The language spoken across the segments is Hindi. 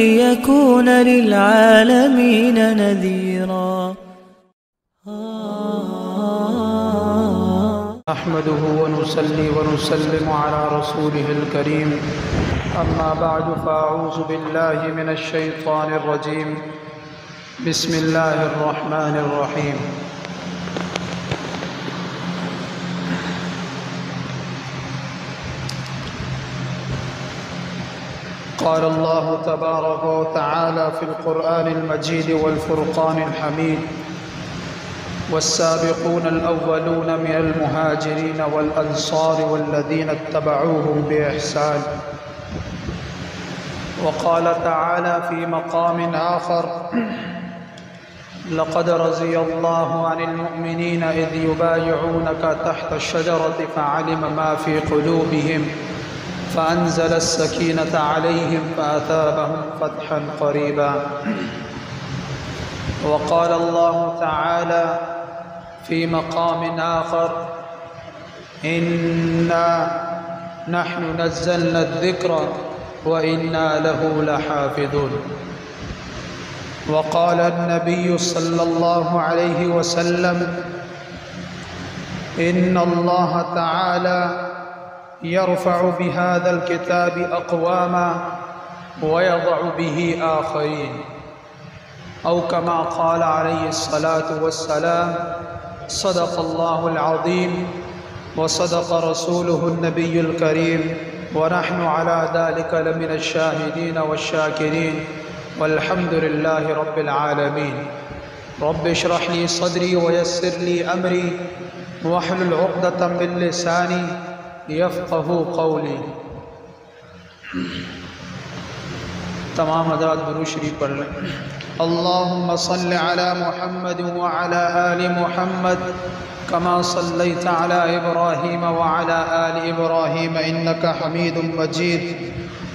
लियकून लिलआलमीन नज़ीरा। नहमदुहु व नुसल्ली व नुसल्लिमु अला रसूलिहिल करीम, अम्मा बअदु फ़अऊज़ु बिल्लाहि मिनश शैतानिर रजीम, बिस्मिल्लाहिर रहमानिर रहीम। क़ाल अल्लाहु तबारक व तआला फ़िल क़ुरआनिल मजीद वल फ़ुरक़ानिल हमीद, वस्साबिक़ूनल अव्वलून मिनल मुहाजिरीन वल अंसार वल्लज़ीना इत्तबऊहुम बिइहसान। वक़ाल तआला फ़ी मक़ामिन आख़र, लक़द रज़ियल्लाहु अनिल मुअमिनीन इज़ युबायिऊनका तहत अश-शजरति फ़अलिम मा फ़ी क़ुलूबिहिम फ़अंज़ल अस्सकीनत अलैहिम फ़असाबहुम फ़तहन क़रीबा। वक़ाल अल्लाहु तआला फ़ी मक़ामिन आख़र, इन्ना नहनु नज़्ज़लना अज़्ज़िक्र व इन्ना लहू लहाफ़िज़ून। वक़ाल अन्नबिय्यु सल्लल्लाहु अलैहि वसल्लम, इन्नल्लाह तआला यरफ़अु बिहाज़ल किताबि अक़वामा व यज़अु बिही आख़रीन। औ कमा क़ाल अलैहिस्सलातु वस्सलाम, सदक़ल्लाहुल अज़ीम व सदक़ रसूलुहुन नबियुल करीम व नहनु अला ज़ालिका लमिनश शाहिदीन वश्शाकिरीन वल्हम्दुलिल्लाहि रब्बिल आलमीन। रब्बि इश्रह ली सदरी व यस्सिर ली अमरी वहलुल उक़दतम मिन लिसानी यफ़क़हू क़ौली। तमाम हज़रात दुरूद शरीफ पढ़ लें। अल्लाहुम्मा सल्लि अला मुहम्मद व अला आलि मुहम्मद कमा सल्लैता अला इब्राहीम व अला आलि इब्राहीम इन्नका हमीदुम मजीद।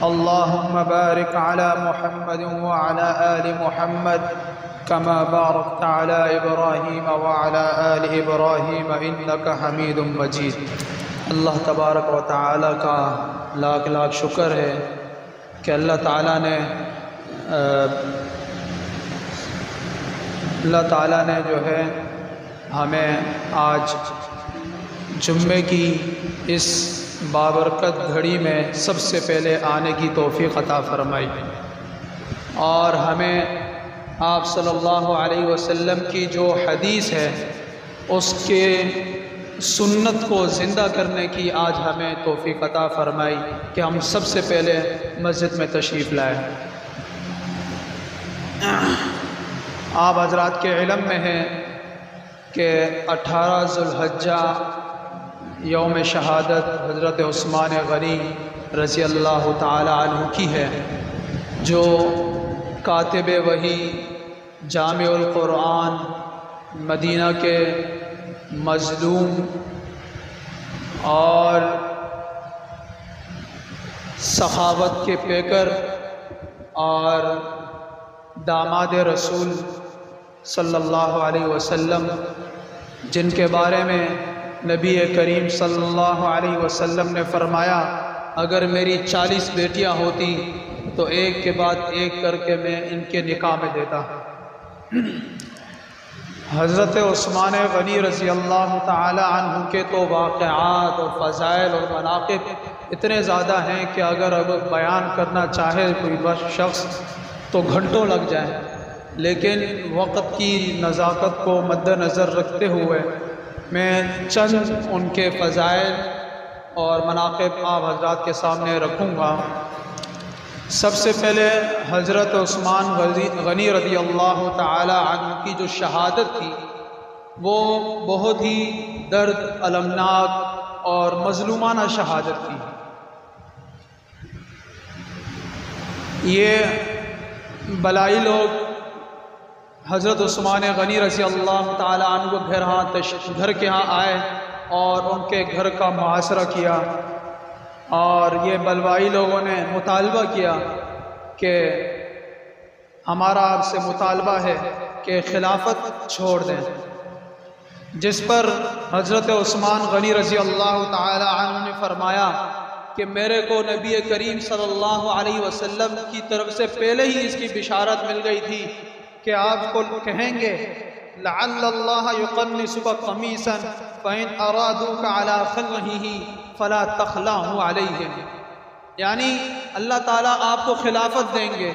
अल्लाहुम्मा बारिक अला मुहम्मद व अला आलि मुहम्मद कमा बारकता अला इब्राहीम व अला आलि इब्राहीम इन्नका हमीदुम मजीद। अल्लाह तबारक व तआला का लाख लाख शुक्र है कि अल्लाह ताला ने जो है हमें आज जुम्मे की इस बाबरकत घड़ी में सबसे पहले आने की तौफ़ीक़ अता फ़रमाई और हमें आप सल्लल्लाहु अलैहि वसल्लम की जो हदीस है उसके सुन्नत को ज़िंदा करने की आज हमें तौफ़ीक़ अता फ़रमाई कि हम सबसे पहले मस्जिद में तशरीफ़ लाए। आप हज़रात के इल्म में है कि 18 ज़ुल्हिज्जा यौम शहादत हज़रत उस्मान गनी रज़ी अल्लाह ताला अन्हु की है, जो कातिब वही जामिउल क़ुरआन मदीना के मज़लूम और सखावत के पेकर और दामाद रसूल सल्लल्लाहु अलैहि वसल्लम, जिनके बारे में नबी करीम सल्लल्लाहु अलैहि वसल्लम ने फ़रमाया, अगर मेरी 40 बेटियां होती तो एक के बाद एक करके मैं इनके निकाह में देता। हज़रत उस्मान गनी रज़ी अल्लाह ताला अन्हु के तो वाक़यात और फ़ज़ाइल और मनाक़िब इतने ज़्यादा हैं कि अगर बयान करना चाहे कोई शख्स तो घंटों लग जाए, लेकिन वक़्त की नज़ाकत को मद्देनज़र रखते हुए मैं चंद उनके फ़ज़ाइल और मनाक़िब आप हज़रात के सामने रखूँगा। सबसे पहले हज़रत उस्मान गनी रज़ी अल्लाह ताला अन्हु की जो शहादत थी वो बहुत ही दर्द अलमनाक और मज़लूमाना शहादत थी। ये बलाई लोग हज़रत उस्मान गनी रज़ी अल्लाह ताला अन्हु घर के यहाँ आए और उनके घर का मुहासरा किया और ये बलवाई लोगों ने मुतालबा किया कि हमारा आपसे मुतालबा है कि खिलाफत छोड़ दें, जिस पर हज़रत उस्मान गनी रज़ी अल्लाह ताला अन्हु ने फरमाया कि मेरे को नबी करीम सल्लल्लाहु अलैहि वसल्लम की तरफ से पहले ही इसकी बिशारत मिल गई थी कि आपको कहेंगे लअल्लल्लाह युक़न्निसुका क़मीसन फ़इन अरादूका अला ख़ल्क़िही फ़ला तख़लाहु अलैहिम, यानी अल्लाह ताला आपको खिलाफत देंगे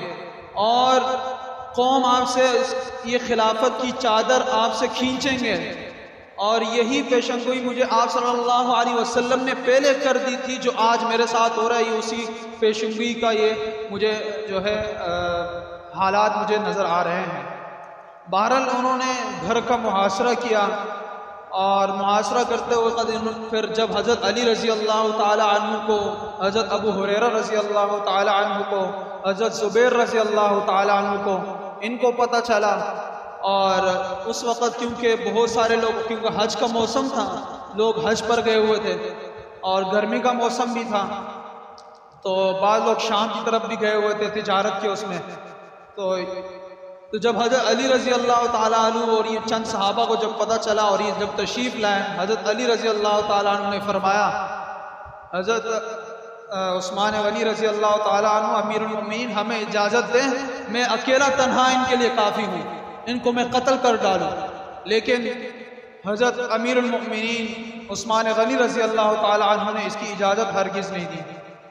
और कौम आपसे ये खिलाफत की चादर आपसे खींचेंगे, और यही पेशनगोई मुझे आप सल्लल्लाहु अलैहि वसल्लम ने पहले कर दी थी। जो आज मेरे साथ हो रहा है ये उसी पेशनगोई का ये मुझे जो है हालात मुझे नज़र आ रहे हैं। बहरहाल उन्होंने घर का मुहासरा किया और मुहासरा करते हुए फिर जब हज़रत अली रज़ी अल्लाह ताला अन्हु को, हज़रत अबू हुरैरा रज़ी अल्लाह ताला अन्हु को, हज़रत ज़ुबैर रज़ी अल्लाह ताला अन्हु को इनको पता चला, और उस वक़्त क्योंकि बहुत सारे लोग, क्योंकि हज का मौसम था, लोग हज पर गए हुए थे और गर्मी का मौसम भी था, तो बाद लोग शाम की तरफ भी गए हुए थे तिजारत के उसमें। तो जब हज़रत अली रज़ी अल्लाह ताला अन्हु और ये चंद सहाबा को जब पता चला और ये जब तशरीफ़ लाए, हज़रत अली रज़ी अल्लाह ताला अन्हु ने फरमाया, हज़रत उस्मान गनी रज़ी अल्लाह ताला अन्हु अमीरुल मोमिनीन हमें इजाज़त दें, मैं अकेला तन्हा इनके लिए काफ़ी हूँ, इनको मैं कत्ल कर डालूँ। लेकिन हज़रत अमीरुल मोमिनीन उस्मान गनी रज़ी अल्लाह ताला अन्हु ने इसकी इजाज़त हरगिज़ नहीं दी।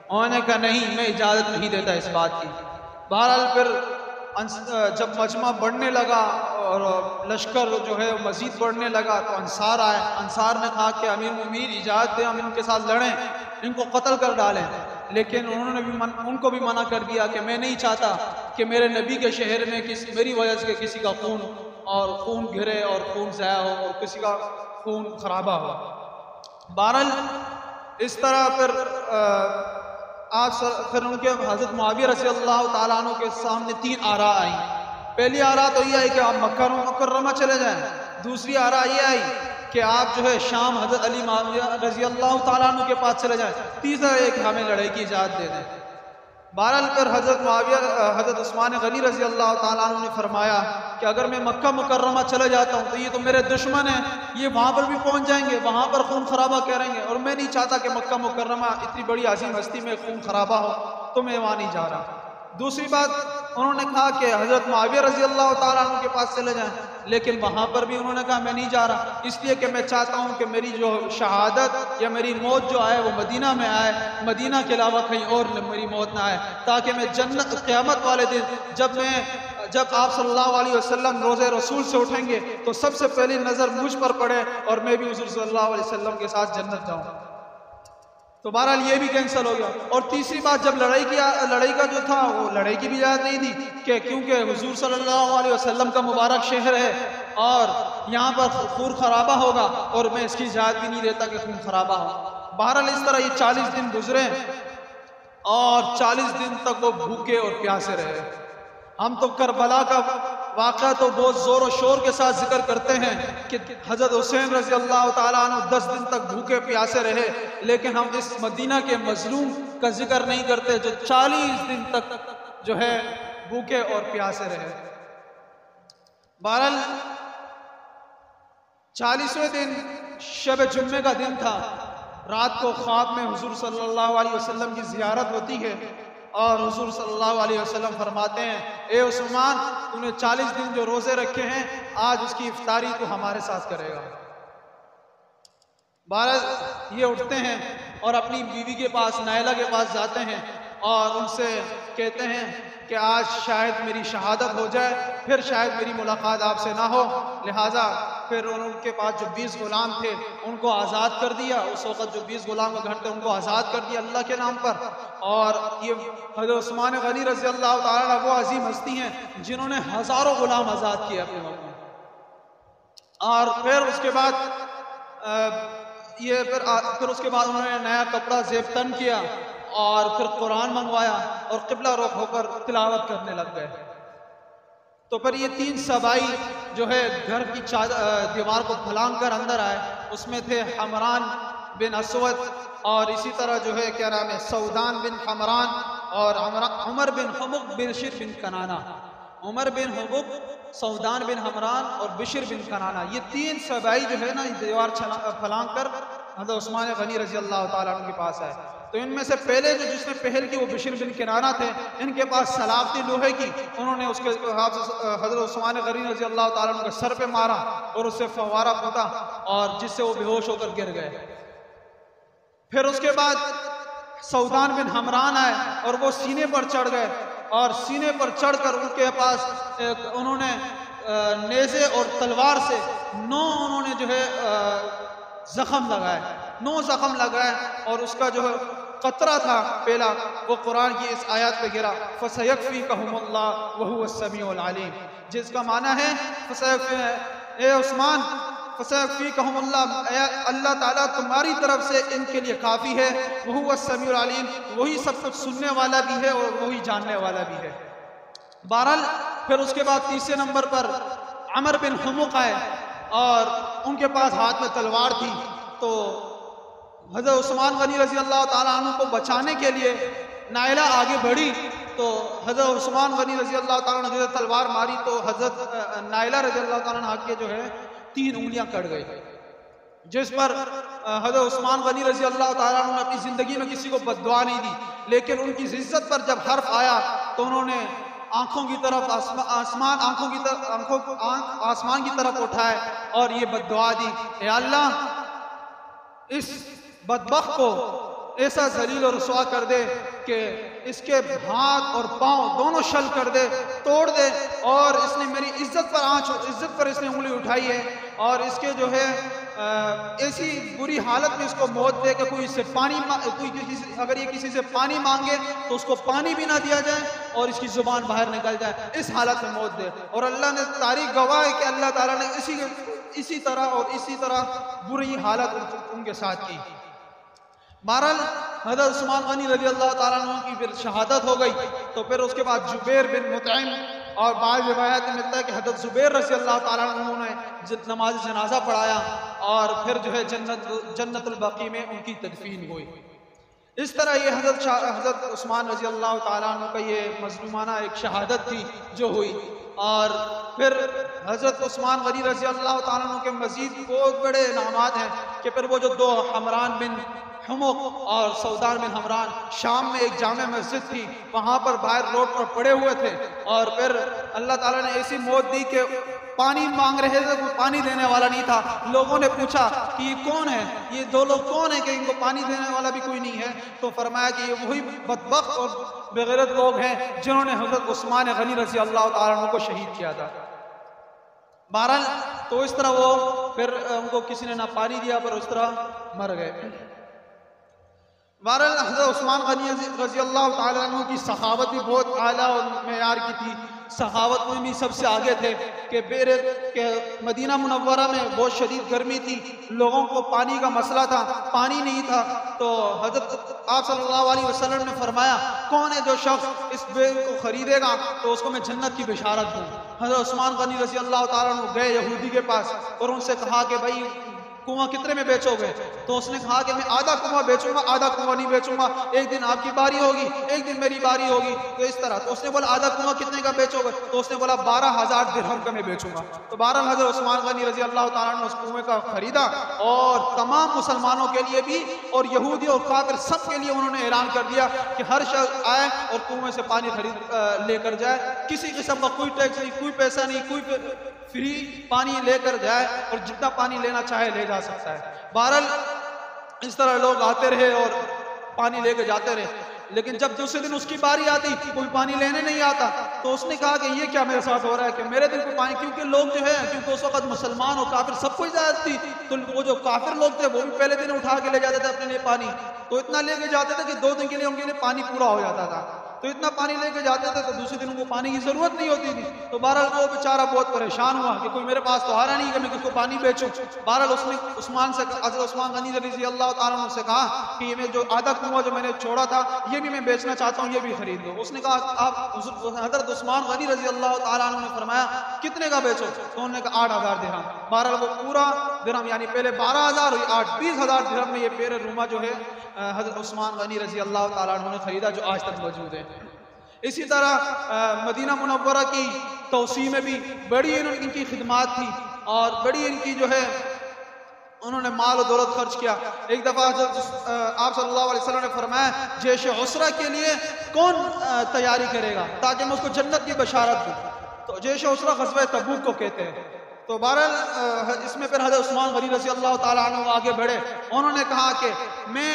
उन्होंने कहा नहीं, मैं इजाज़त नहीं देता इस बात की। बहरहाल फिर जब मजमा बढ़ने लगा और लश्कर जो है मज़ीद बढ़ने लगा तो अंसार आए। अंसार ने कहा कि अमीर मोमिनीन इजाज़त दें, हम इनके साथ लड़ें, इनको कत्ल कर डालें। लेकिन उन्होंने भी उनको भी मना कर दिया कि मैं नहीं चाहता कि मेरे नबी के शहर में मेरी वजह से किसी का खून गिरे और खून ज़ाया हो और किसी का खून खराबा हो। बहरहाल इस तरह फिर उनके हज़रत मुआविया रज़ी अल्लाह ताला अन्हु के सामने 3 आरा आई। पहली आरा तो ये आई कि आप मक्का मुकर्रमा चले जाएं। दूसरी आरा ये आई कि आप जो है शाम हज़रत अली मुआविया रज़ी अल्लाह ताला अन्हु के पास चले जाएं। तीसरा एक हमें लड़ाई की इजाज़त दे दें। बहरहाल फिर हज़रत उस्मान गनी रज़ी अल्लाह ताला अन्हु ने फरमाया कि अगर मैं मक्का मुकर्रमा चले जाता हूँ तो ये तो मेरे दुश्मन हैं, ये वहाँ पर भी पहुँच जाएंगे, वहाँ पर खून खराबा करेंगे, और मैं नहीं चाहता कि मक्का मुकर्रमा इतनी बड़ी अजीम हस्ती में खून खराबा हो, तो मैं वहाँ नहीं जा रहा। दूसरी बात उन्होंने कहा कि हज़रत मुआविया रज़ी अल्लाह ताला अन्हु के पास चले जाएं, लेकिन वहाँ पर भी उन्होंने कहा मैं नहीं जा रहा, इसलिए कि मैं चाहता हूँ कि मेरी जो शहादत या मेरी मौत जो आए वो मदीना में आए, मदीना के अलावा कहीं और मेरी मौत ना आए, ताकि मैं जन्नत क़यामत वाले दिन जब आप सल्लल्लाहु अलैहि वसल्लम रोज़े रसूल से उठेंगे तो सबसे पहली नज़र मुझ पर पड़े और मैं भी हुज़ूर सल्लल्लाहु अलैहि वसल्लम के साथ जन्नत जाऊँ। तो बहरहाल ये भी कैंसिल हो गया। और तीसरी बात, जब लड़ाई का जो था वो लड़ाई की भी इजाज़त नहीं दी कि क्योंकि हुज़ूर सल्लल्लाहु अलैहि वसल्लम का मुबारक शहर है और यहाँ पर खून खराबा होगा और मैं इसकी इजाज़त भी नहीं देता कि खून खराबा हो। बहरहाल इस तरह ये 40 दिन गुजरे और 40 दिन तक वो भूखे और प्यासे रहे। हम तो करबला का वाक़या तो बहुत ज़ोर और शोर के साथ जिक्र करते हैं कि हज़रत हुसैन रज़ी अल्लाह ताला अन्हु 10 दिन तक भूखे प्यासे रहे, लेकिन हम इस मदीना के मजलूम का जिक्र नहीं करते जो 40 दिन तक जो है भूखे और प्यासे रहे। बहरहाल 40वें दिन शब जुम्मे का दिन था। रात को ख्वाब में हुज़ूर सल्लल्लाहु अलैहि वसल्लम की ज़ियारत होती है और हुज़ूर सल्लल्लाहु अलैहि वसल्लम फरमाते हैं, ए उस्मान, तूने 40 दिन जो रोज़े रखे हैं आज उसकी इफ्तारी तो हमारे साथ करेगा। बहरहाल ये उठते हैं और अपनी बीवी के पास, नायला के पास जाते हैं और उनसे कहते हैं कि आज शायद मेरी शहादत हो जाए, फिर शायद मेरी मुलाकात आपसे ना हो, लिहाजा फिर उनके पास जो 20 गुलाम थे उनको आज़ाद कर दिया। उस वक़्त जो 20 गुलाम का घर थे उनको आज़ाद कर दिया अल्लाह के नाम पर। और ये हज़रत उस्मान गनी रज़ी अल्लाह ताला वो अजीम हस्ती हैं जिन्होंने हज़ारों गुलाम आज़ाद किए अपने वक्त में। और फिर उसके बाद फिर उसके बाद उन्होंने नया कपड़ा ज़ेब तन किया और फिर कुरान मंगवाया और क़िबला रुख होकर तिलावत करने लग गए। तो फिर ये 3 सबाई जो है घर की दीवार को फलांग कर अंदर आए। उसमें थे हमरान बिन असवद और इसी तरह जो है क्या नाम है, सऊदान बिन हमरान और उमर बिन हमुक बिन शिर बिन कनाना। उमर बिन हुबुक, सौदान बिन हमरान और बिशर बिन कनाना, ये 3 सबाई जो है ना दीवार फलांग कर हज़रत उस्मान गनी रज़ी अल्लाह ताला अन्हु के पास आए। तो इनमें से पहले जो जिसने पहल की वो बिशर बिन कनाना थे। इनके पास सलाब थी लोहे की, उन्होंने उसके हज़रत उस्मान गनी रज़ी अल्लाह ताला अन्हु के सर पे मारा और उससे फवारा फूटा और जिससे वो बेहोश होकर गिर गए। फिर उसके बाद सौदान बिन हमरान आए और वो सीने पर चढ़ गए और सीने पर चढ़कर उनके पास उन्होंने नेज़े और तलवार से 9 उन्होंने जो है जख्म लगाए, 9 जख्म लगाए और उसका जो है कतरा था पहला वो कुरान की इस आयत पे गिरा, फसयकफ़ीकहुमुल्लाह वहुवस समीउल अलीम, जिसका माना है ए उस्मान फसयकफ़ीकहुमुल्लाह, अल्लाह ताला तुम्हारी तरफ से इनके लिए काफ़ी है, वहुवस समीउल अलीम, वही सब कुछ सुनने वाला भी है और वही जानने वाला भी है। बहरहाल फिर उसके बाद तीसरे नंबर पर अमर बिन हुमुक आए और उनके पास हाथ में तलवार थी। तो हज़रत उस्मान गनी रज़ी अल्लाह ताला अन्हु को बचाने के लिए नायला आगे बढ़ी, तो हज़रत उस्मान गनी रज़ी अल्लाह ताला अन्हु ने तलवार मारी तो हज़रत नायला रज़ी अल्लाह ताला अन्हा के जो है 3 उंगलियां कट गई, जिस पर हज़रत उस्मान गनी रज़ी अल्लाह ताला अन्हु ने अपनी ज़िंदगी में किसी को बद्दुआ नहीं दी, लेकिन उनकी इज्जत पर जब हर्फ आया तो उन्होंने आंखों की तरफ आसमान की तरफ उठाए और ये बद्दुआ दी, ए अल्लाह इस बदबख्त को ऐसा जलील और रुसवा कर दे कि इसके हाथ और पांव दोनों शल कर दे, तोड़ दे, और इसने मेरी इज्जत पर इसने उंगली उठाई है और इसके जो है ऐसी बुरी हालत में इसको मौत दे कि कोई इससे अगर ये किसी से पानी मांगे तो उसको पानी भी ना दिया जाए और इसकी जुबान बाहर निकल जाए, इस हालत में मौत दे। और अल्लाह ने तारीख गवाह है कि अल्लाह ताला ने इसी तरह बुरी हालत उनके साथ की। बहरहाल हज़रत उस्मान गनी रज़ी अल्लाह ताला अन्हु की फिर शहादत हो गई। तो फिर उसके बाद जुबैर बिन मुतइम और बाद रिवायत में मिलता है कि हज़रत जुबैर रज़ी अल्लाह ताला अन्हु ने नमाज जनाजा पढ़ाया और फिर जो है जन्नतुल बकी में उनकी तदफीन हुई। इस तरह ये हज़रत उस्मान रज़ी अल्लाह ताला अन्हु का ये मज़लूमाना एक शहादत थी जो हुई। और फिर हज़रत उस्मान गनी रज़ी अल्लाह ताला अन्हु के मज़ीद बहुत बड़े इनामात हैं कि फिर वो जो 2 हमरान बिन हुमुक और सौदान बिन हमरान शाम में एक जामे मस्जिद थी, वहाँ पर बाहर रोड पर पड़े हुए थे और फिर अल्लाह ताला ने ऐसी मौत दी कि पानी मांग रहे थे, कोई पानी देने वाला नहीं था। लोगों ने पूछा कि ये कौन है, ये 2 लोग कौन है कि इनको पानी देने वाला भी कोई नहीं है। तो फरमाया कि ये वही बदबख्त और बेगैरत लोग हैं जिन्होंने हज़रत उस्मान गनी रज़ी अल्लाह ताला अन्हु को शहीद किया था। बहरहाल तो इस तरह वो फिर उनको किसी ने ना पानी दिया पर उस तरह मर गए। बहरहाल हज़रत उस्मान गनी रज़ी अल्लाह ताला अन्हु की सखावत भी बहुत आला और मेयार की थी। सखावत में भी सबसे आगे थे कि मदीना मुनव्वरा में बहुत शदीद गर्मी थी, लोगों को पानी का मसला था, पानी नहीं था। तो हज़रत आप सल्लल्लाहु अलैहि वसल्लम ने फरमाया कौन है जो शख्स इस बेल को खरीदेगा तो उसको मैं जन्नत की बिशारत दूँ। हज़रत उस्मान गनी रज़ी अल्लाह ताला अन्हु गए यहूदी के पास और उनसे कहा कि भाई कुआं कितने में बेचोगे? तो उसने कहा कि मैं आधा कुआं बेचूंगा, आधा कुआं नहीं बेचूंगा, एक दिन आपकी बारी होगी, एक दिन मेरी बारी होगी। तो इस तरह। तो उसने बोला आधा कुआं कितने का बेचोगे? तो उसने बोला 12,000 दिरहम का मैं बेचूंगा। तो 12 हज़रत उस्मान गनी रज़ी अल्लाह ताला ने उस कुएं का खरीदा और तमाम मुसलमानों के लिए भी और यहूदी और काफिर सब के लिए उन्होंने ऐलान कर दिया कि हर शख्स आए और कुएं से पानी खरीद लेकर जाए, किसी किस्म का कोई टैक्स नहीं, कोई पैसा नहीं, कोई फ्री पानी लेकर जाए और जितना पानी लेना चाहे ले जा सकता है। बहरहाल इस तरह लोग आते रहे और पानी लेकर जाते रहे, लेकिन जब दूसरे दिन उसकी बारी आती कोई पानी लेने नहीं आता। तो उसने कहा कि ये क्या मेरे साथ हो रहा है कि मेरे दिन को पानी, क्योंकि लोग जो है क्योंकि उस वक्त मुसलमान और काफिर सबको इजाजत थी, तो वो जो काफिर लोग थे वो भी पहले दिन उठा के ले जाते थे अपने लिए पानी, तो इतना लेके जाते थे कि 2 दिन के लिए उनके लिए पानी पूरा हो जाता था। तो इतना पानी लेके जाते थे तो दूसरे दिन उनको पानी की जरूरत नहीं होती थी। तो बहरहाल वो बेचारा बहुत परेशान हुआ कि कोई मेरे पास तो आ रहा नहीं कि मैं किसको पानी बेचूं। बहरहाल उसने हज़रत उस्मान गनी रज़ी अल्लाह ताला अन्हु से कहा कि ये मैं जो आधा कुआं जो मैंने छोड़ा था ये भी मैं बेचना चाहता हूँ, ये भी खरीद लो। उसने कहा आप हज़रत उस्मान गनी रज़ी अल्लाह ताला अन्हु ने फरमाया कितने का बेचो? तो उन्होंने कहा 8,000 दिरहम। बहरहाल वो पूरा दिरहम यानी पहले 12,000 हुई 8, 20,000 दिरहम में ये पेरे रूमा जो है हज़रत उस्मान गनी रज़ी अल्लाह ताला अन्हु ने खरीदा, जो आज तक मौजूद है। इसी तरह मदीना मुनव्वरा की तौसी में भी बड़ी इनकी खिदमात थी और बड़ी इनकी जो है उन्होंने माल और दौलत खर्च किया। एक दफ़ा आप सल्लल्लाहु अलैहि वसल्लम ने फरमाया, जैश उसरा के लिए कौन तैयारी करेगा ताकि मैं उसको जन्नत की बशारत दूँ। तो जैश उसरा ग़ज़वा तबूक को कहते हैं। तो बहरहाल इसमें फिर हज़रत उस्मान गनी रज़ी अल्लाह ताला अन्हु आगे बढ़े। उन्होंने कहा कि मैं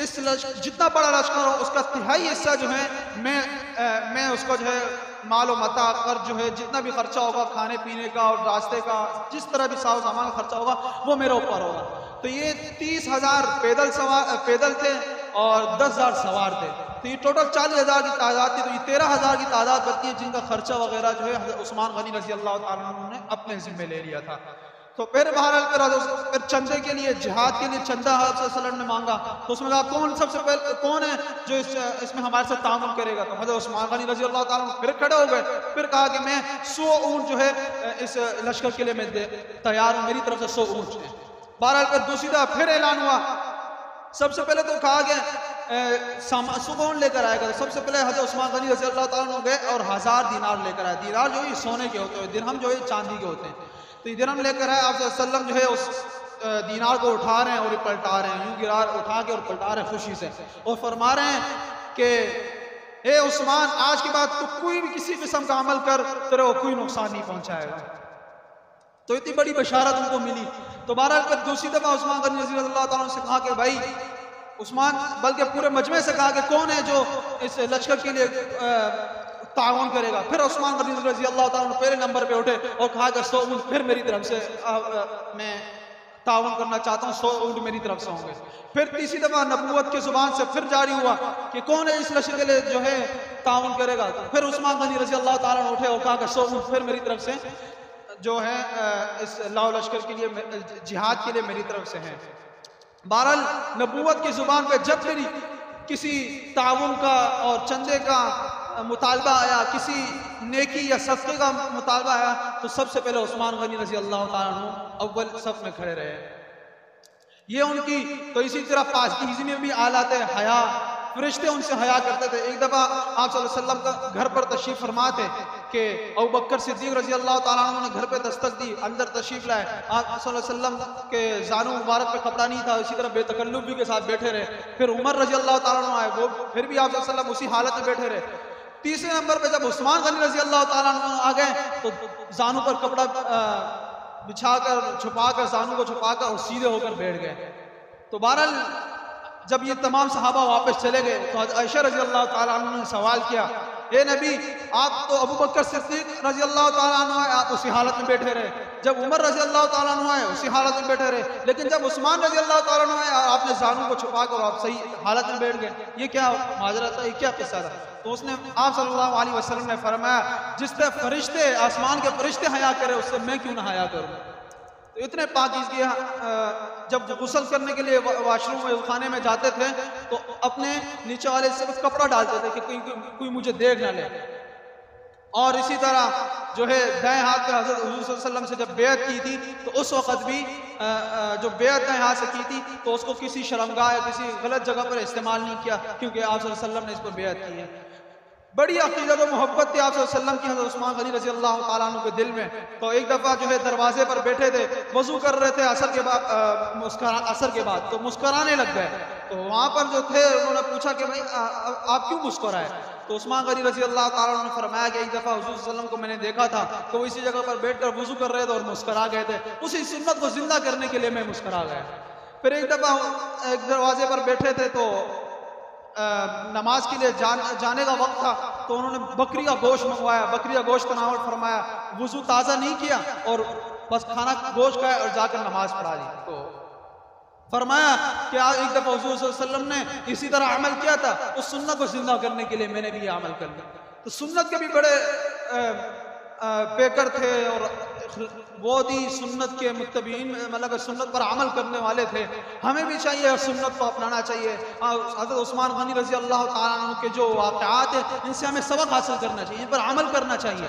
इस जितना बड़ा लश्कर हो उसका तिहाई हिस्सा जो है मैं उसको जो है माल और मता कर जो है जितना भी खर्चा होगा खाने पीने का और रास्ते का जिस तरह भी सामान का खर्चा होगा वो मेरे ऊपर होगा। तो ये 30,000 पैदल थे और 10,000 सवार थे। तो ये टोटल 40,000 की तादाद थी। तो ये 13,000 की तादाद बनती है जिनका खर्चा वगैरह जो है हज़रत उस्मान गनी रज़ी अल्लाह ताला अन्हु ने अपने ज़िम्मे ले लिया था। तो फिर बहरहाल फिर चंदे के लिए जिहाद के लिए चंदा हज़रत सल्लल्लाहु अलैहि वसल्लम ने मांगा। तो उसमें कहा कौन सबसे पहले कौन है जो इसमें हमारे साथ तामुन करेगा। तो हज़रत उस्मान गनी रज़ी अल्लाह ताला अन्हु फिर खड़े हो गए। फिर कहा कि मैं 100 ऊँट जो है इस लश्कर के लिए मैं तैयार हूँ, मेरी तरफ से 100 ऊँट है। बहरहाल फिर दूसरी दफ़ा फिर ऐलान हुआ। सबसे पहले तो कहा गया सुकून लेकर आएगा। तो सबसे पहले हज़रत उस्मान गनी रज़ी अल्लाह ताला अन्हु गए और 1000 दीनार लेकर आए। दीनार जो है सोने के होते हैं, दिरहम जो है चांदी के होते हैं। तो ये दिरहम लेकर आए। आप सल्लम जो है उस दीनार को उठा रहे हैं और पलटा रहे हैं, यूं गिरा उठा के और पलटा रहे हैं खुशी से और फरमा रहे हैं कि हे उस्मान, आज के बाद तो कोई भी किसी किस्म का अमल कर तेरे को कोई नुकसान नहीं पहुंचाएगा। तो इतनी बड़ी बशारत उनको मिली। तो बहरहाल फिर दूसरी दफा उस्मान गनी रज़ी अल्लाह ताला से कहा कि भाई उस्मान, बल्कि पूरे मजमे से कहा कि कौन है जो इस लश्कर के लिए ताउन करेगा। फिर उस्मान गनी रज़ी अल्लाह ताला पहले नंबर पे उठे और कहा कि 100 ऊँट फिर मेरी तरफ से मैं ताउन करना चाहता हूँ, 100 ऊँट मेरी तरफ से होंगे। फिर तीसरी दफा नबूवत की जुबान से फिर जारी हुआ कि कौन है इस लश्कर के लिए जो है ताउन करेगा। फिर उस्मान गनी रज़ी अल्लाह ताला उठे और कहा कि 100 ऊँट फिर मेरी तरफ से जो है इस लाओ लश्कर के लिए जिहाद के लिए मेरी तरफ से है। बहरहाल नबूवत की जुबान पे जब भी किसी ताउन का और चंदे का मुतालबा आया, किसी नेकी या सदक़े का मुतालबा आया, तो सबसे पहले उस्मान गनी रज़ी अल्लाह ताला अन्हु अव्वल सफ में खड़े रहे। ये उनकी तो इसी तरह पाकीज़गी में भी आलात हया, फरिश्ते उनसे हया करते थे। एक दफ़ा आप सल्लल्लाहु अलैहि वसल्लम का घर पर तशरीफ़ फरमा थे कि अबू बकर सिद्दीक़ रज़ी अल्लाह ताला अन्हु ने घर पे दस्तक दी, अंदर तशरीफ़ लाए। आप सल्लल्लाहु अलैहि वसल्लम के ज़ानू मुबारक पे कपड़ा नहीं था, इसी तरह बेतकल्लुफ़ी के साथ बैठे रहे। फिर उमर रज़ी अल्लाह ताला अन्हु आए, वो फिर भी आप सल्लल्लाहु अलैहि वसल्लम उसी हालत में बैठे रहे। तीसरे नंबर पे जब उस्मान गनी रज़ी अल्लाह ताला अन्हु आ गए तो जानू पर कपड़ा बिछाकर छुपाकर जानू को छुपाकर और सीधे होकर बैठ गए। तो बहरहाल जब ये तमाम सहाबा वापस चले गए तो आयशा रज़ी अल्लाह ताला अन्हा ने सवाल किया, हे नबी, आप तो अबू बकर सिद्दीक़ रज़ी अल्लाह ताला अन्हु आए, आप उसी हालत में बैठे रहे। जब उमर रज़ी अल्लाह ताला अन्हु आए, उसी हालत में बैठे रहे। लेकिन जब उस्मान रज़ी अल्लाह ताला अन्हु आए, आपने जानू को छुपा कर आप सही हालत में बैठ गए। ये क्या माजरा था, ये क्या किस्सा था? तो उसने आप सल्लल्लाहु अलैहि वसल्लम ने फरमाया, जिससे फरिश्ते आसमान के फरिश्ते हया करे उससे मैं क्यों ना हया करूँ। तो इतने पाकीज़गी जब गुस्ल करने के लिए वाशरूम में खाने में जाते थे तो अपने नीचे वाले से कपड़ा डालते थे कि कोई मुझे देख ना ले। और इसी तरह जो है दाएं हाथ में हज़रत हुज़ूर सल्लल्लाहु अलैहि वसल्लम से जब बेअत की थी तो उस वक़्त भी जो बेअत दाएं हाथ से की थी तो उसको किसी शर्मगाह या किसी गलत जगह पर इस्तेमाल नहीं किया, क्योंकि आप सल्लल्लाहु अलैहि वसल्लम ने इस पर बेअत की है। बड़ी अक़ीदत और मोहब्बत थी आप सल्लल्लाहु अलैहि वसल्लम की हज़रत उस्मान गनी रज़ी अल्लाह ताला अन्हु के दिल में। तो एक दफ़ा जो है दरवाजे पर बैठे थे, वज़ू कर रहे थे असर के बाद तो मुस्कराने लग गए। तो वहाँ पर जो थे उन्होंने पूछा कि भाई आप क्यों मुस्कुराए। तो उस्मान गनी रज़ी अल्लाह ताला अन्हु ने फरमाया कि एक दफ़ा हुज़ूर सल्लल्लाहु अलैहि वसल्लम को मैंने देखा था तो वो इसी जगह पर बैठ कर वज़ू कर रहे थे और मुस्करा गए थे, उसी सुन्नत को जिंदा करने के लिए मैं मुस्करा गया। फिर एक दफ़ा एक दरवाजे पर बैठे थे तो नमाज के लिए जाने का वक्त था तो उन्होंने बकरी का गोश्त मंगवाया, बकरी का गोश्त तनावल फरमाया, वज़ू ताज़ा नहीं किया और बस खाना गोश्त खाया और जाकर नमाज पढ़ा ली। तो फरमाया कि एक दफ़ा हुज़ूर सल्लल्लाहु अलैहि वसल्लम ने इसी तरह अमल किया था, उस सुन्नत को जिंदा करने के लिए मैंने भी ये अमल कर लिया। तो सुन्नत के भी बड़े पेकर थे और बहुत ही सुन्नत के मुत्तबीन, मतलब सुन्नत पर अमल करने वाले थे। हमें भी चाहिए सुन्नत को अपनाना चाहिए। हज़रत उस्मान गनी रज़ी अल्लाह ताला अन्हु के जो वाक़यात हैं इनसे हमें सबक हासिल करना चाहिए, इन पर अमल करना चाहिए।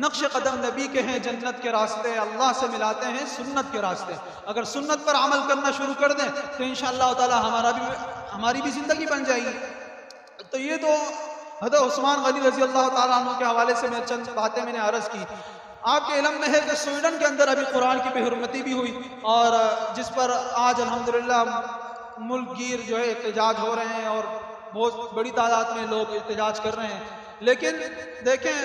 नक्श कदम नबी के हैं, जन्नत के रास्ते अल्लाह से मिलाते हैं सुन्नत के रास्ते। अगर सुन्नत पर अमल करना शुरू कर दें तो इंशाअल्लाह ताला हमारी भी ज़िंदगी बन जाएगी। तो ये तो हज़रत उस्मान गनी रज़ी अल्लाह ताला अन्हु के हवाले से मैं चंद बातें मैंने अर्ज़ की। आपके इल्म में है कि स्वीडन के अंदर अभी कुरान की बेहुरमती भी हुई और जिस पर आज अल्हम्दुलिल्लाह मुल्क गिर जो है एहतजाज हो रहे हैं और बहुत बड़ी तादाद में लोग एहतजाज कर रहे हैं। लेकिन देखें,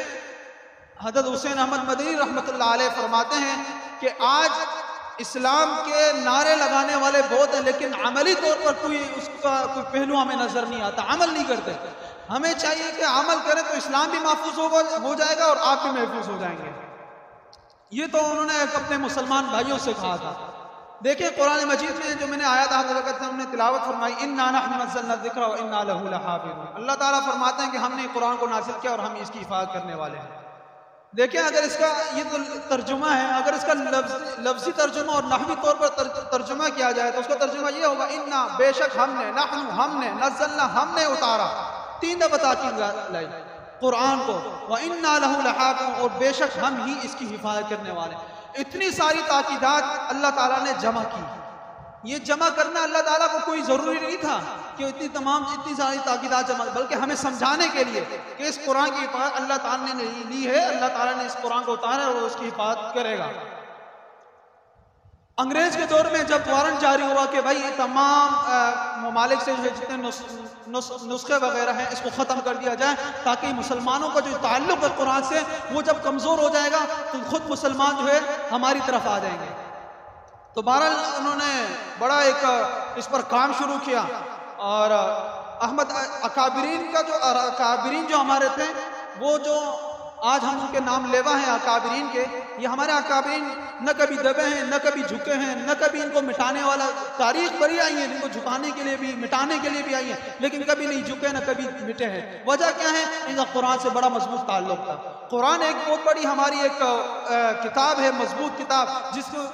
हज़रत हुसैन अहमद मदनी रहमतुल्लाह अलैह फरमाते हैं कि आज इस्लाम के नारे लगाने वाले बहुत हैं, लेकिन अमली तौर पर उसका कोई पहलू हमें नजर नहीं आता, अमल नहीं करते। हमें चाहिए कि अमल करें तो इस्लाम भी महफूज हो जाएगा और आप भी महफूज हो जाएंगे। ये तो उन्होंने अपने मुसलमान भाइयों से कहा था। देखिए कुरान मजीद में जो मैंने आयत हमने तिलावत फरमाई, इन्ना नहनु नज़्ज़लना ज़िक्र व इन्ना लहू लहाफ़िज़ून। अल्लाह ताला फरमाते हैं कि हमने कुरान को नाज़िल किया और हम इसकी हिफाज़त करने वाले हैं। देखिए अगर इसका ये तो तर्जुमा है, अगर इसका लफ्जी तर्जुमा और नहवी तौर पर तर्जुमा किया जाए तो उसका तर्जुमा ये होगा, इन्ना बेशक हमने, नहनु हमने, नज़्ज़लना हमने उतारा, 3 दफ़ा ताकीद लाई कुरान को, व इन्ना लहू लहाफ़िज़ून और बेशक हम ही इसकी हिफाजत करने वाले। इतनी सारी ताकीदात अल्लाह ताला ने जमा की। ये जमा करना अल्लाह ताला को कोई ज़रूरी नहीं था कि इतनी सारी ताकीदात जमा, बल्कि हमें समझाने के लिए कि इस कुरान की हिफाजत अल्लाह ताला ने ली है, अल्लाह ताला ने इस कुरान को उतारा और उसकी हिफाजत करेगा। अंग्रेज के दौर में जब वारंट जारी हुआ कि भाई तमाम ममालिक से जो है जितने नुस्खे वगैरह हैं इसको ख़त्म कर दिया जाए ताकि मुसलमानों का जो ताल्लुक़ है कुरान से वो जब कमज़ोर हो जाएगा तो खुद मुसलमान जो है हमारी तरफ आ जाएंगे। तो बहरहाल उन्होंने बड़ा एक इस पर काम शुरू किया और अहमद अकाबिरीन जो हमारे थे, वो जो आज हम उनके नाम लेवा हैं अकाबिरीन के, ये हमारे अकाबिरीन न कभी दबे हैं, न कभी झुके हैं, न कभी इनको मिटाने वाला, तारीख बड़ी आई है इनको झुकाने के लिए भी मिटाने के लिए भी आई है, लेकिन कभी नहीं झुके न कभी मिटे हैं। वजह क्या है? इनका कुरान से बड़ा मजबूत ताल्लुक था। कुरान एक बहुत बड़ी हमारी एक किताब है, मजबूत किताब,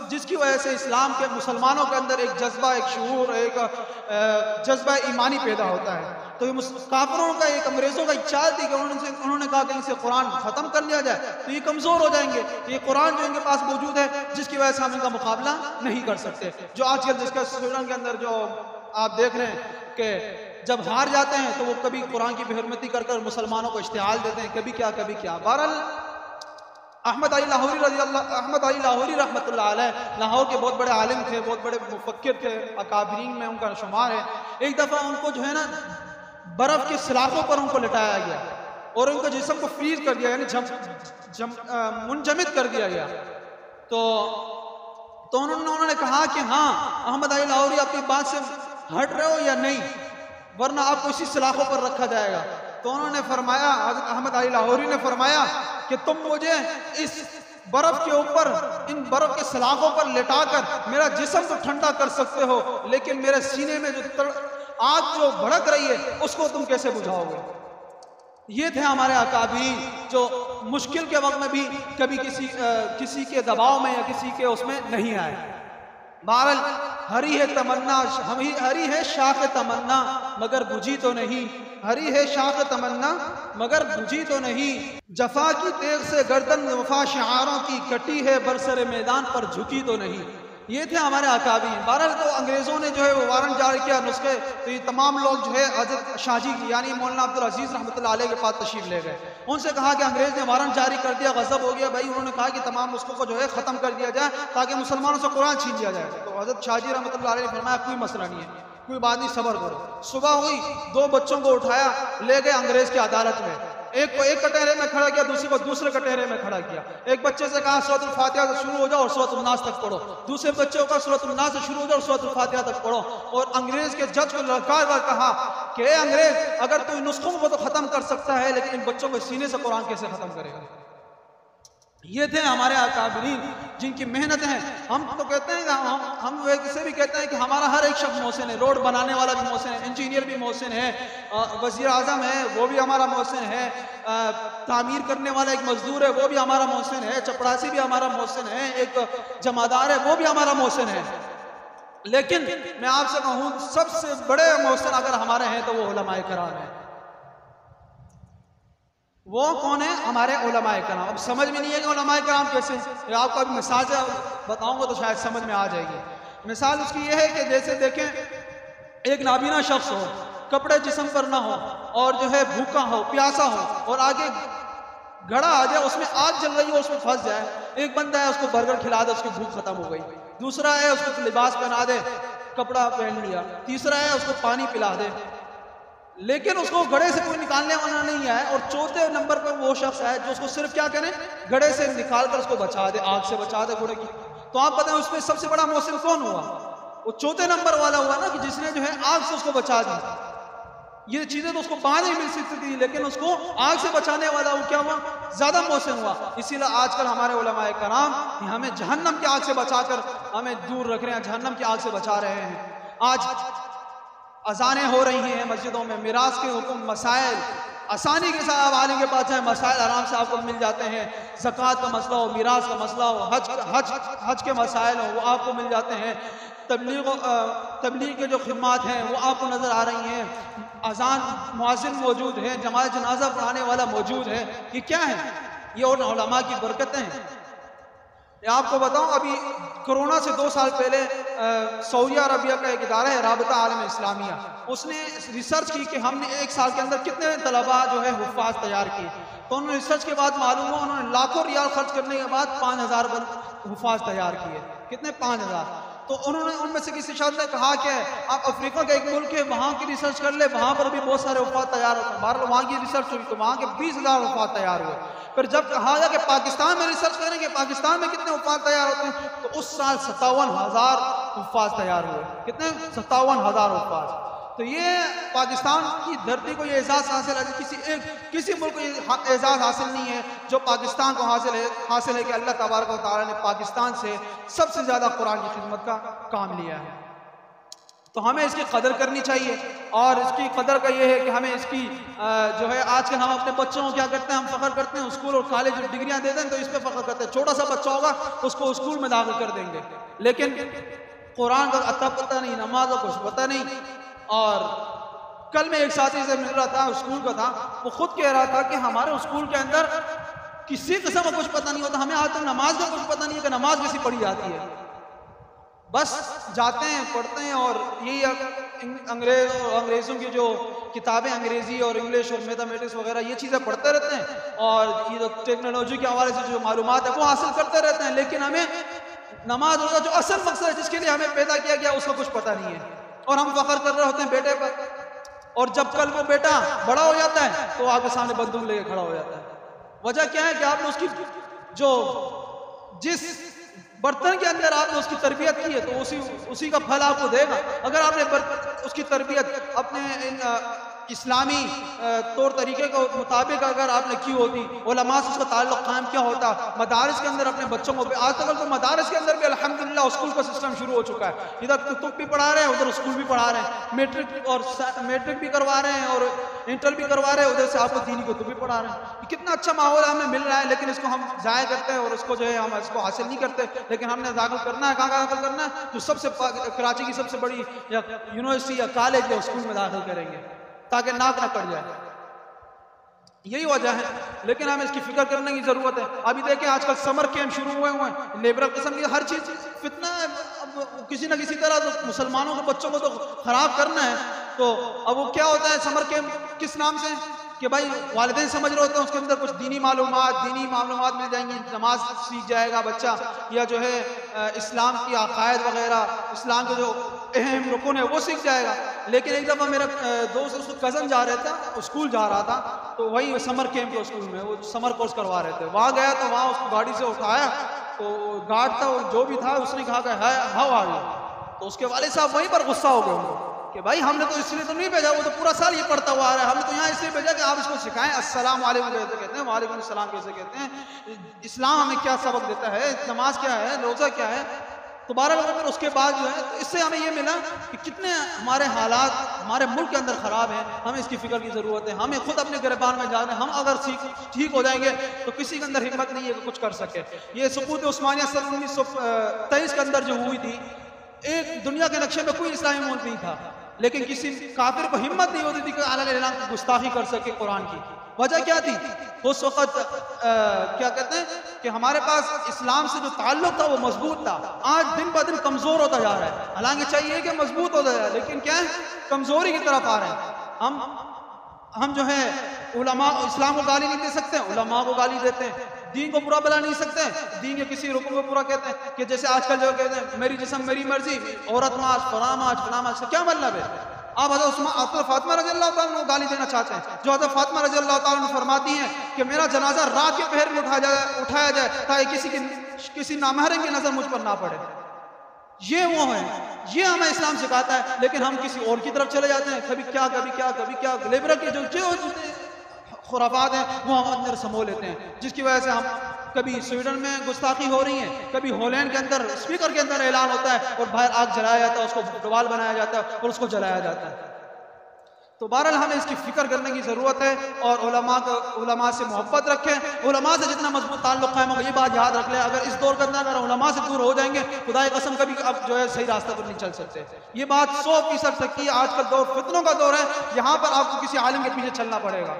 जिसकी वजह से इस्लाम के मुसलमानों के अंदर एक जज्बा, एक शऊर, एक जज्बा ईमानी पैदा होता है। तो काफिरों का, एक अंग्रेजों का एक चाल थी कि उन्होंने कहा कि इसे कुरान खत्म कर लिया जाए तो ये कमजोर हो जाएंगे। ये कुरान जो इनके पास मौजूद है जिसकी वजह से हम इनका मुकाबला नहीं कर सकते। जो आजकल जिसका स्वीडन के अंदर जो आप देख रहे हैं कि जब हार जाते हैं तो वो कभी कुरान की बेहुरमती कर मुसलमानों को इश्तिहाल देते हैं, कभी क्या कभी क्या। बहरहाल अहमद अली लाहौरी रहमतुल्लाह अलैह लाहौर के बहुत बड़े आलिम थे, बहुत बड़े मुफक्किर थे, अकाबिरीन में उनका शुमार है। एक दफ़ा उनको जो है ना बर्फ के सलाखों पर उनको लिटाया गया और उनके जिस्म को फ्रीज कर दिया, यानी मुंजमिद कर दिया गया। तो उन्होंने कहा कि हाँ अहमद अली लाहौरी अपनी बात से हट रहे हो या नहीं, वरना आपको इसी सलाखों पर रखा जाएगा। तो उन्होंने फरमाया, अहमद अली लाहौरी ने फरमाया कि तुम मुझे इस बर्फ के ऊपर, इन बर्फ के सलाखों पर लिटाकर मेरा जिस्म तो ठंडा कर सकते हो, लेकिन मेरे सीने में जो आग जो भड़क रही है उसको तुम कैसे बुझाओगे। ये थे हमारे अकाबीर जो मुश्किल के वक्त में भी कभी किसी के दबाव में या किसी के उसमें नहीं आए। बहरहाल हरी है तमन्ना, हरी है शाख तमन्ना मगर बुझी तो नहीं, हरी है शाख तमन्ना मगर बुझी तो नहीं, जफा की तेग से गर्दन वफा शिआरों की कटी है बरसरे मैदान पर झुकी तो नहीं। ये थे हमारे अकाबीर। बहरहाल तो अंग्रेज़ों ने जो है वो वारंट जारी किया नुस्खे, तो ये तमाम लोग जो है हज़रत शाहजी यानी मौलाना अब्दुल अजीज़ रहमतुल्लाह अलैह के पास तशरीफ़ ले गए। उनसे कहा कि अंग्रेज़ ने वारंट जारी कर दिया, गज़ब हो गया भाई। उन्होंने कहा कि तमाम नुस्खों को जो है ख़त्म कर दिया जाए ताकि मुसलमानों से कुरान छीन लिया जाए। तो हज़रत शाहजी रहमतुल्लाह अलैह ने फरमाया कोई मसला नहीं है, कोई बात नहीं, सब्र करो। सुबह हुई, 2 बच्चों को उठाया, ले गए अंग्रेज़ की अदालत में। एक को एक कटहरे में खड़ा किया, दूसरे को दूसरे कटहरे में खड़ा किया। एक बच्चे से कहा सूरतुल फातिहा से शुरू हो जाओ और सूरतुल नास तक पढ़ो, दूसरे बच्चे को सूरतुल नास से शुरू हो जाओ और सूरतुल फातिहा तक पढ़ो। और अंग्रेज के जज को ललकार कर कहा कि अंग्रेज अगर तू इन नुस्खों को तो खत्म कर सकता है, लेकिन इन बच्चों को सीने से कुरान कैसे खत्म करेगा। ये थे हमारे अकाबिरीन जिनकी मेहनत है। हम तो कहते हैं कि हम वैसे भी कहते हैं कि हमारा हर एक शख्स मोहसिन है, रोड बनाने वाला भी मोहसिन है, इंजीनियर भी मोहसिन है, वज़ीर आज़म है वो भी हमारा मोहसिन है, तामीर करने वाला एक मजदूर है वो भी हमारा मोहसिन है, चपरासी भी हमारा मोहसिन है, एक जमादार है वो भी हमारा मोहसिन है। लेकिन मैं आपसे कहूँ सबसे बड़े मोहसिन अगर हमारे हैं तो वो उलमाए कराम है। वो कौन है? हमारे उलमाए कराम। अब समझ में नहीं है कि उलमाए कराम कैसे, आपको अभी मिसाल से बताऊंगा तो शायद समझ में आ जाएगी। मिसाल उसकी ये है कि जैसे देखें एक नाबीना शख्स हो, कपड़े जिस्म पर ना हो और जो है भूखा हो, प्यासा हो और आगे घड़ा आ जाए, उसमें आग जल रही हो, उसमें फंस जाए। एक बंदा है उसको बर्गर खिला दे, उसकी भूख खत्म हो गई। दूसरा है उसको लिबास पहना दे, कपड़ा पहन लिया। तीसरा है उसको पानी पिला दे, लेकिन उसको घड़े से कोई निकालने वाला नहीं है। और चौथे नंबर पर वो शख्स है जो उसको सिर्फ क्या करे, घड़े से निकाल कर उसको बचा दे, आग से बचा दे घोड़े की। तो आप बताएं उसमें सबसे बड़ा मौसम कौन हुआ? वो चौथे नंबर वाला हुआ ना, कि जिसने जो है आग से उसको बचा दी। ये चीजें तो उसको बाद में मिल सकती थी, लेकिन उसको आग से बचाने वाला वो क्या हुआ, ज्यादा मौसम हुआ। इसीलिए आजकल हमारे उलमाए कराम हमें जहन्नम की आग से बचाकर हमें दूर रख रहे हैं, जहन्नम की आग से बचा रहे हैं। आज अजानें हो रही हैं मस्जिदों में, मिरास के हुक्म मसाइल आसानी के साथ आलिम के पास जाए, मसाइल आराम से आपको मिल जाते हैं। ज़कात का मसला हो, मिरास का मसला हो, हज के मसाइल हो, वो आपको मिल जाते हैं। तबलीग के जो खिदमात हैं वो आपको नज़र आ रही हैं। अजान मुअज्जिन मौजूद है, जमात जनाजा पढ़ाने वाला मौजूद है। ये क्या है? ये और उलमा की बरकतें हैं। आपको बताऊं, अभी कोरोना से 2 साल पहले सऊदी अरबिया का एक इदारा है राबता आलम इस्लामिया, उसने रिसर्च की कि हमने 1 साल के अंदर कितने तलबा जो है हुफ़ाज़ तैयार किए। तो उन्होंने रिसर्च के बाद मालूम हुआ उन्होंने लाखों रियाल खर्च करने के बाद 5000 हुफ़ाज़ तैयार किए। कितने? 5000। तो उन्होंने उनमें से किसी शख्स ने कहा कि आप अफ्रीका का एक मुल्क है, वहाँ की रिसर्च कर ले, वहाँ पर भी बहुत सारे हुफ़ाज़ तैयार होते हैं। बहरहाल वहाँ की रिसर्च हुई तो वहाँ के 20,000 हुफ़ाज़ तैयार हुए। फिर जब कहा गया कि पाकिस्तान में रिसर्च करेंगे, पाकिस्तान में कितने हुफ़ाज़ तैयार होते हैं, तो उस साल 57,000 हुफ़ाज़ तैयार हुए। कितने? 57,000 हुफ़ाज़। तो ये पाकिस्तान की धरती को ये एजाज़ हासिल है, किसी मुल्क को ये एजाज़ हासिल नहीं है जो पाकिस्तान को हासिल है कि अल्लाह तबारक व तआला ने पाकिस्तान से सबसे ज़्यादा कुरान की खिदमत का काम लिया है। तो हमें इसकी कदर करनी चाहिए, और इसकी कदर का ये है कि हमें इसकी जो है आजकल हम अपने बच्चों को क्या करते हैं, हम फ़ख्र करते हैं स्कूल और कॉलेज में डिग्रियाँ दे दें तो इस पर फ़ख्र करते हैं। छोटा सा बच्चा होगा उसको स्कूल में दाखिल कर देंगे, लेकिन कुरान का अता पता नहीं, नमाज का कुछ पता नहीं। और कल मैं एक साथी से मिल रहा था, स्कूल का था, वो खुद कह रहा था कि हमारे स्कूल के अंदर किसी किस्म का कुछ पता नहीं होता, हमें आज तक नमाज का कुछ पता नहीं है कि नमाज कैसी पढ़ी जाती है। बस जाते हैं, पढ़ते हैं, और यही अंग्रेज़ों की जो किताबें अंग्रेज़ी और इंग्लिश और मैथमेटिक्स वगैरह ये चीज़ें पढ़ते रहते हैं, और ये जो टेक्नोलॉजी के हवाले से जो मालूमात है वो हासिल करते रहते हैं, लेकिन हमें नमाज का जो असल मकसद है जिसके लिए हमें पैदा किया गया उसका कुछ पता नहीं है। और हम फख्र कर रहे होते हैं बेटे पर, और जब कल वो बेटा बड़ा हो जाता है तो आपके सामने बंदूक लेके खड़ा हो जाता है। वजह क्या है कि आपने उसकी जो जिस बर्तन के अंदर आपने उसकी तरबियत की है तो उसी का फल आपको देगा। अगर आपने उसकी तरबियत अपने इस्लामी तौर तरीके के मुताबिक अगर आपने की होती, उलमा से उसका ताल्लुक़ कायम क्या होता, मदारिस के अंदर अपने बच्चों को, आज तक तो मदारिस के अंदर भी अल्हम्दुलिल्लाह स्कूल का सिस्टम शुरू हो चुका है। इधर कुतुब भी पढ़ा रहे हैं, उधर स्कूल भी पढ़ा रहे हैं, मैट्रिक भी करवा रहे हैं और इंटर भी करवा रहे हैं, उधर से आपको दीनी कुतुब भी पढ़ा रहे हैं। कितना अच्छा माहौल हमें मिल रहा है, लेकिन इसको हम ज़ाया करते हैं और इसको जो है हम इसको हासिल नहीं करते। लेकिन हमने दाखिल करना है, कहाँ दाखिल करना है, तो सबसे कराची की सबसे बड़ी यूनिवर्सिटी या कॉलेज या स्कूल में दाखिल करेंगे ताकि नाक न कट जाए। यही वजह है, लेकिन हमें इसकी फिक्र करने की जरूरत है। अभी देखें आजकल समर कैंप शुरू हुए हैं, लेबर किस्म की हर चीज फितना है। अब किसी न किसी तरह तो मुसलमानों के बच्चों को तो खराब करना है, तो अब वो क्या होता है समर कैंप किस नाम से कि भाई वालिदैन समझ रहे होते हैं उसके अंदर कुछ दीनी मालूमात मिल जाएंगी, नमाज सीख जाएगा बच्चा, या जो है इस्लाम की अकायद वगैरह, इस्लाम के जो अहम रुकन है वो सीख जाएगा। लेकिन एक दफ़ा मेरा दोस्त उसको कज़न जा रहा था, स्कूल जा रहा था, तो वही समर कैंप के स्कूल में वो समर कोर्स करवा रहे थे। वहाँ गया तो वहाँ उसको गाड़ी से उठाया, तो गार्ड था और जो भी था उसने कहा कि हाउ आर यू, तो उसके वाले साहब वहीं पर गुस्सा हो गए कि भाई हमने तो इसलिए तो नहीं भेजा, वो तो पूरा साल ये पढ़ता हुआ आ रहा है, हमने तो यहाँ इसलिए भेजा कि आप इसको सिखाएं अस्सलाम वालेकुम कैसे कहते हैं, वालेकुम सलाम कैसे कहते हैं, इस्लाम हमें क्या सबक देता है, नमाज क्या है, रोज़ा क्या है। तो 12 लोगों में उसके बाद जो है तो इससे हमें ये मिला कि कितने हमारे हालात हमारे मुल्क के अंदर ख़राब हैं। हमें इसकी फ़िक्र की ज़रूरत है, हमें खुद अपने गिरबान में जाना है। हम अगर ठीक हो जाएंगे तो किसी के अंदर हिम्मत नहीं है कि कुछ कर सके। ये सुकूत उस्मानिया सन 1923 के अंदर जो हुई थी, एक दुनिया के नक्शे में कोई इस्लामी मुल्क नहीं था, लेकिन किसी काफिर को हिम्मत नहीं होती थी कि आला गुस्ताखी कर सके कुरान की। वजह क्या थी? उस वक़्त क्या कहते हैं कि हमारे पास इस्लाम से जो ताल्लुक था वो मजबूत था। आज दिन ब दिन कमज़ोर होता जा रहा है, हालांकि चाहिए कि मजबूत होता जाए, लेकिन क्या है कमज़ोरी की तरफ आ रहे हैं। हम जो है उलमा इस्लाम को गाली नहीं दे सकते, उलमा को गाली देते हैं। दीन को पूरा बुला नहीं सकते, दीन के किसी रुकन को पूरा कहते हैं कि जैसे आजकल जो कहते हैं मेरी जिस्म मेरी मर्जी, औरत माज फला माज क्या मतलब है? आप हज़रत फातिमा रज़ी अल्लाह ताला अन्हा को गाली देना चाहते हैं, जो हज़रत फातिमा रज़ी अल्लाह ताला अन्हा फरमाती हैं कि मेरा जनाजा रात के पहर में उठाया जाए ताकि किसी नामहरम की नजर मुझ पर ना पड़े। ये वो है, ये हमें इस्लाम सिखाता है। लेकिन हम किसी और की तरफ चले जाते हैं, कभी क्या लिबरल के जो खुराफात हैं वो हम अंदर समो लेते हैं, जिसकी वजह से हम कभी स्वीडन में गुस्ताखी हो रही है, कभी हॉलैंड के अंदर स्पीकर के अंदर ऐलान होता है और बाहर आग जलाया जाता है, उसको फुटबॉल बनाया जाता है और उसको जलाया जाता है। तो बहरहाल हमें इसकी फिक्र करने की ज़रूरत है और उलमा से मोहब्बत रखें। उलमा से जितना मजबूत ताल्लुक़ कायम होगा, ये बात याद रख लें, अगर इस दौर के अंदर अगर उलमा से दूर हो जाएंगे, खुदा की कसम कभी अब जो है सही रास्ते पर नहीं चल सकते। ये बात 100% सच्ची है। आजकल दौर फितनों का दौर है, यहाँ पर आपको किसी आलिम के पीछे चलना पड़ेगा।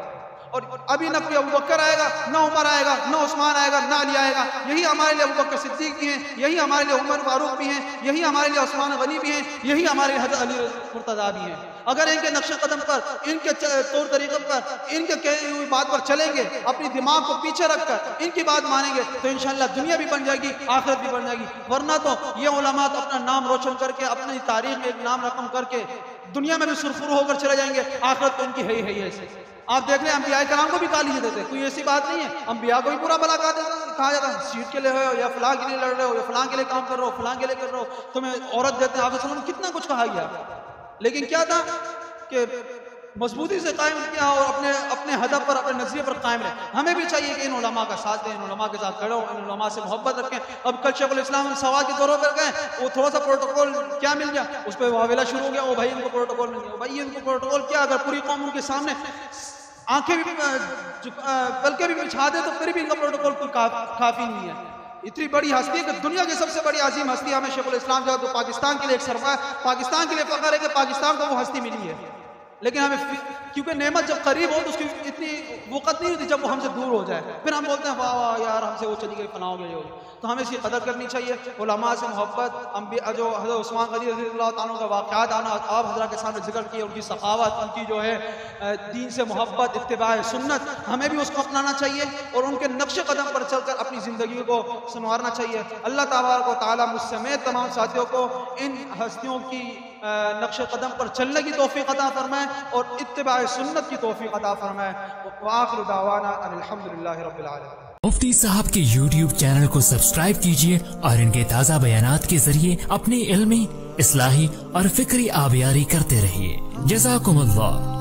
और अभी न कोई अबू बकर आएगा, न उमर आएगा, न उस्मान आएगा, न अली आएगा। यही हमारे लिए अबू बकर सिद्दीक भी हैं, यही हमारे लिए उमर फारूक भी हैं, यही हमारे लिए उस्मान गनी भी हैं, यही हमारे लिए हज़रत अली मुर्तज़ा भी हैं। अगर इनके नक्शे कदम पर, इनके तौर तरीक़े पर, इनके कही हुई बात पर चलेंगे, अपनी दिमाग को पीछे रखकर इनकी बात मानेंगे, तो इंशाअल्लाह दुनिया भी बन जाएगी, आखिरत भी बन जाएगी। वरना तो ये उलमा तो अपना नाम रोशन करके, अपनी तारीख में एक नाम रकम करके दुनिया में भी सुरखुर होकर चले जाएंगे, आखिरत तो उनकी है ही ऐसे। आप देख रहे हैं अंबिया कराम को भी गाली देते हैं, कोई ऐसी बात नहीं है। अंबिया को भी पूरा भला कहा जाता है, सीट के लिए हो या फलां के लिए लड़ रहे हो या फलां के लिए काम कर रहे हो, फलां के लिए कर रहे हो, तुम्हें औरत देते हैं। आप कितना कुछ कहा गया, लेकिन क्या था कि मजबूती से कायम किया और अपने हदफ पर, अपने नजरिए पर कायम रहे। हमें भी चाहिए कि इन उलमा का साथ दें, इन उलमा के साथ खड़े हो, इन उलमा से मोहब्बत रखें। अब कल शेखुल इस्लाम सवाल के दौरों पर गए, वो थोड़ा सा प्रोटोकॉल क्या मिल गया, उस पर वावेला शुरू हो गया, वो भाई इनको प्रोटोकॉल मिल गया। भाई इनको प्रोटोकॉल क्या, अगर पूरी कौम उनके सामने आंखें भी पलके भी बिछा दे तो फिर भी इनका प्रोटोकॉल काफी नहीं है। इतनी बड़ी हस्ती है कि दुनिया की सबसे बड़ी अजीम हस्ती हमें शेखुल इस्लाम जो तो पाकिस्तान के लिए एक सरफा, पाकिस्तान के लिए फख्र है कि पाकिस्तान को वो हस्ती मिली है। लेकिन हमें क्योंकि नेमत जब करीब हो तो उसकी इतनी वक़्त नहीं होती जब वो हमसे दूर हो जाए, फिर हम बोलते हैं वाह वाह यार हमसे वो चली गई, फना हो गई। तो हमें इसकी कदर करनी चाहिए। उलमा से मोहब्बत, जो हज़रत उस्मान गनी रज़ियल्लाहु ताला का वाक़यात आना आप हज़रत के सामने जिक्र किए, उनकी सखावत, उनकी जो है दीन से मोहब्बत, इत्तिबाए सुन्नत, हमें भी उसको अपनाना चाहिए और उनके नक्शे कदम पर चलकर अपनी ज़िंदगी को संवारना चाहिए। अल्लाह तबारक व तआला मुझ समेत तमाम साथियों को इन हस्तियों की नक्शे कदम पर चलने की तौफीक अता फरमाए और इत्तिबाए सुन्नत की तौफीक अता फरमाए। व आखिरु दावाना अल्हम्दुलिल्लाहि रब्बिल आलमीन। मुफ्ती साहब के YouTube चैनल को सब्सक्राइब कीजिए और इनके ताज़ा बयानात के जरिए अपनी इल्मी, इस्लाही और फिक्री आबियारी करते रहिए। जज़ाकुमुल्लाह।